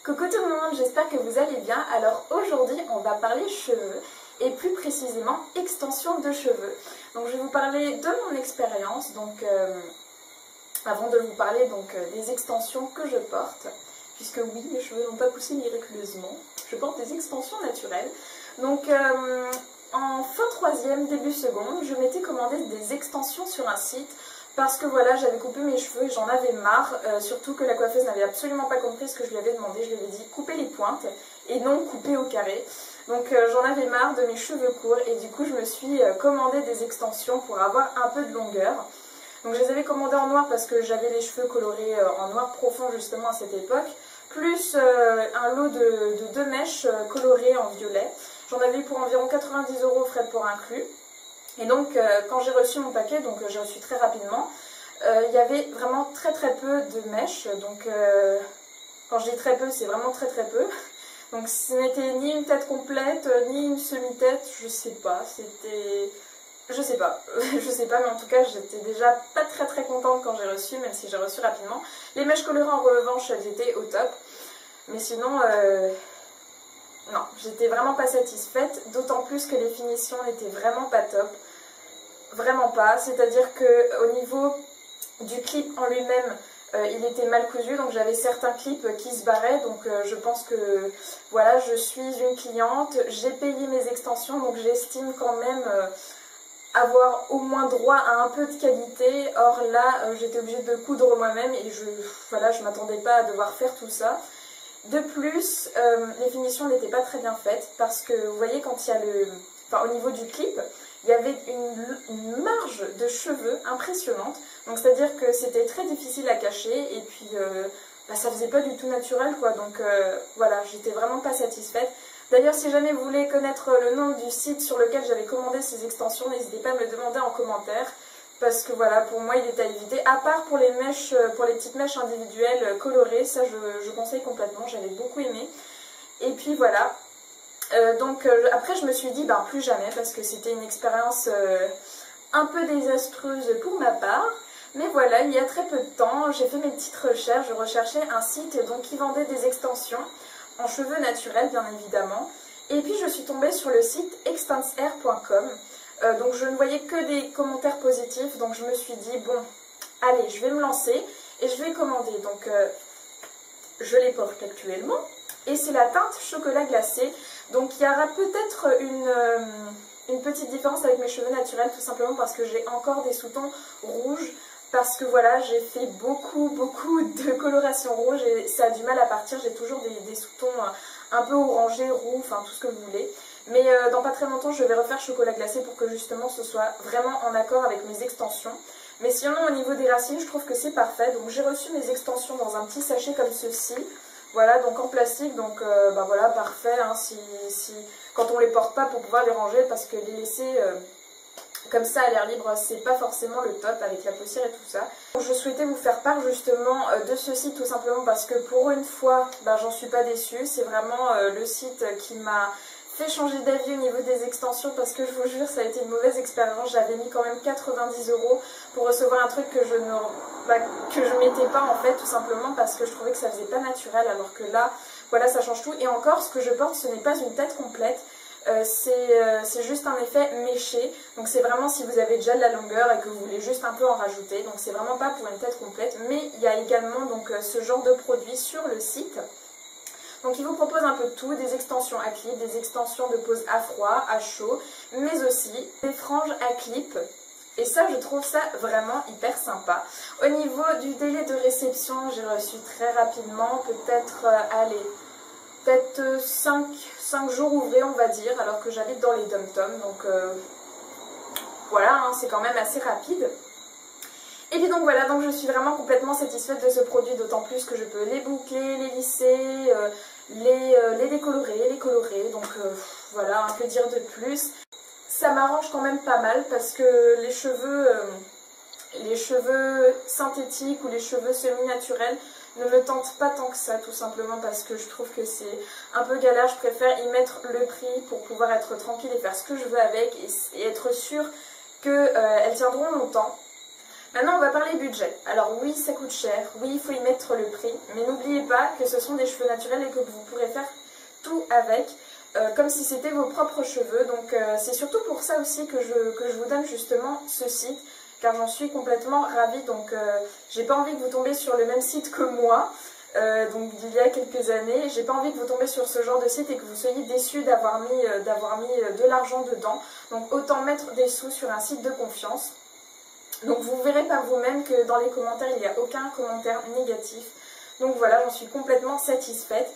Coucou tout le monde, j'espère que vous allez bien. Alors aujourd'hui on va parler cheveux et plus précisément extension de cheveux. Donc je vais vous parler de mon expérience, avant de vous parler des extensions que je porte, puisque oui, mes cheveux n'ont pas poussé miraculeusement, je porte des extensions naturelles. Donc en fin troisième, début seconde, je m'étais commandé des extensions sur un site parce que voilà, j'avais coupé mes cheveux et j'en avais marre, surtout que la coiffeuse n'avait absolument pas compris ce que je lui avais demandé. Je lui avais dit couper les pointes et non couper au carré. Donc j'en avais marre de mes cheveux courts et du coup je me suis commandé des extensions pour avoir un peu de longueur. Donc je les avais commandées en noir parce que j'avais les cheveux colorés en noir profond justement à cette époque, plus un lot de 2 mèches colorées en violet. J'en avais eu pour environ 90 € frais de port inclus. Et donc quand j'ai reçu mon paquet, donc j'ai reçu très rapidement, il y avait vraiment très peu de mèches. Donc quand je dis très peu, c'est vraiment très peu. Donc ce n'était ni une tête complète, ni une semi-tête, je sais pas, c'était... Je sais pas, mais en tout cas j'étais déjà pas très contente quand j'ai reçu, même si j'ai reçu rapidement. Les mèches colorées en revanche, elles étaient au top. Mais sinon, non, j'étais vraiment pas satisfaite, d'autant plus que les finitions n'étaient vraiment pas top. Vraiment pas, c'est-à-dire qu'au niveau du clip en lui-même, il était mal cousu, donc j'avais certains clips qui se barraient, donc je pense que voilà, je suis une cliente, j'ai payé mes extensions, donc j'estime quand même avoir au moins droit à un peu de qualité. Or là, j'étais obligée de coudre moi-même et je m'attendais pas à devoir faire tout ça. De plus, les finitions n'étaient pas très bien faites parce que vous voyez quand il y a au niveau du clip, il y avait une marge de cheveux impressionnante. Donc c'est-à-dire que c'était très difficile à cacher et puis ça faisait pas du tout naturel quoi. Donc voilà, j'étais vraiment pas satisfaite. D'ailleurs, si jamais vous voulez connaître le nom du site sur lequel j'avais commandé ces extensions, n'hésitez pas à me le demander en commentaire. Parce que voilà, pour moi il est à éviter, à part pour les mèches, pour les petites mèches individuelles colorées, ça je conseille complètement, j'avais beaucoup aimé. Et puis voilà, après je me suis dit plus jamais parce que c'était une expérience un peu désastreuse pour ma part. Mais voilà, il y a très peu de temps, j'ai fait mes petites recherches, je recherchais un site qui vendait des extensions en cheveux naturels bien évidemment. Et puis je suis tombée sur le site extensair.com. Donc je ne voyais que des commentaires positifs, donc je me suis dit bon, allez, je vais me lancer et je vais commander. Donc je les porte actuellement et c'est la teinte chocolat glacé. Donc il y aura peut-être une petite différence avec mes cheveux naturels, tout simplement parce que j'ai encore des sous-tons rouges. Parce que voilà, j'ai fait beaucoup de coloration rouge et ça a du mal à partir. J'ai toujours des sous-tons un peu orangés, roux, enfin tout ce que vous voulez. Mais dans pas très longtemps, je vais refaire chocolat glacé pour que justement ce soit vraiment en accord avec mes extensions. Mais sinon, au niveau des racines, je trouve que c'est parfait. Donc j'ai reçu mes extensions dans un petit sachet comme ceci. Voilà, donc en plastique, donc voilà, parfait. Hein, quand on les porte pas pour pouvoir les ranger, parce que les laisser... comme ça à l'air libre, c'est pas forcément le top avec la poussière et tout ça. Donc, je souhaitais vous faire part justement de ce site tout simplement parce que pour une fois, j'en suis pas déçue. C'est vraiment le site qui m'a fait changer d'avis au niveau des extensions parce que je vous jure, ça a été une mauvaise expérience. J'avais mis quand même 90 € pour recevoir un truc que je mettais pas en fait, tout simplement parce que je trouvais que ça faisait pas naturel, alors que là, voilà, ça change tout. Et encore, ce que je porte, ce n'est pas une tête complète. C'est juste un effet méché, donc c'est vraiment si vous avez déjà de la longueur et que vous voulez juste un peu en rajouter, donc c'est vraiment pas pour une tête complète. Mais il y a également ce genre de produit sur le site. Donc il vous propose un peu de tout, des extensions à clip, des extensions de pose à froid, à chaud, mais aussi des franges à clip. Et ça, je trouve ça vraiment hyper sympa. Au niveau du délai de réception, j'ai reçu très rapidement, peut-être 5 jours ouvrés on va dire, alors que j'habite dans les dom-toms, donc voilà, hein, c'est quand même assez rapide. Et puis donc voilà, donc je suis vraiment complètement satisfaite de ce produit, d'autant plus que je peux les boucler, les lisser, les décolorer, les colorer, donc voilà, un peu dire de plus. Ça m'arrange quand même pas mal parce que les cheveux synthétiques ou les cheveux semi-naturels ne me tentent pas tant que ça, tout simplement parce que je trouve que c'est un peu galère. Je préfère y mettre le prix pour pouvoir être tranquille et faire ce que je veux avec et être sûre qu'elles tiendront longtemps. Maintenant, on va parler budget. Alors oui, ça coûte cher, oui, il faut y mettre le prix, mais n'oubliez pas que ce sont des cheveux naturels et que vous pourrez faire tout avec, comme si c'était vos propres cheveux. Donc c'est surtout pour ça aussi que je vous donne justement ce site, car j'en suis complètement ravie. Donc j'ai pas envie que vous tombiez sur le même site que moi, donc d'il y a quelques années. J'ai pas envie que vous tombiez sur ce genre de site et que vous soyez déçus d'avoir mis de l'argent dedans. Donc autant mettre des sous sur un site de confiance. Donc vous verrez par vous-même que dans les commentaires, il n'y a aucun commentaire négatif. Donc voilà, j'en suis complètement satisfaite.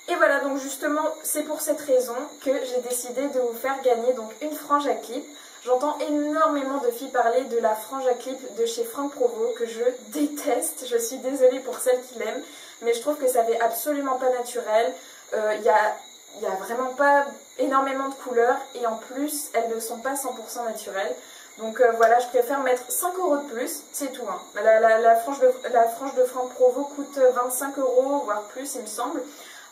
Et voilà, donc justement, c'est pour cette raison que j'ai décidé de vous faire gagner donc une frange à clip. J'entends énormément de filles parler de la frange à clip de chez Franck Provo, que je déteste. Je suis désolée pour celles qui l'aiment, mais je trouve que ça fait absolument pas naturel. Il y a vraiment pas énormément de couleurs et en plus, elles ne sont pas 100% naturelles. Donc voilà, je préfère mettre 5 € de plus, c'est tout. Hein. La frange de Franck Provo coûte 25 €, voire plus, il me semble.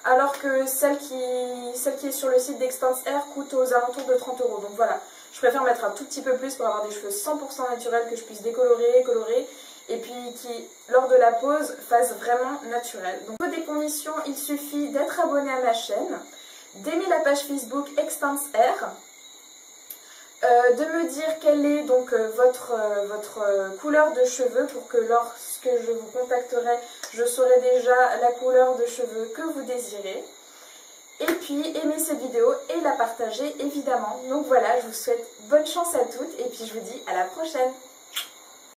Alors que celle qui est sur le site d'Extense Air coûte aux alentours de 30 €. Donc voilà, je préfère mettre un tout petit peu plus pour avoir des cheveux 100% naturels que je puisse décolorer, colorer. Et puis qui, lors de la pose, fassent vraiment naturel. Donc pour des conditions, il suffit d'être abonné à ma chaîne, d'aimer la page Facebook Extense Air, de me dire quelle est donc votre couleur de cheveux pour que lorsque je vous contacterai, je saurai déjà la couleur de cheveux que vous désirez. Et puis aimer cette vidéo et la partager évidemment. Donc voilà, je vous souhaite bonne chance à toutes et puis je vous dis à la prochaine.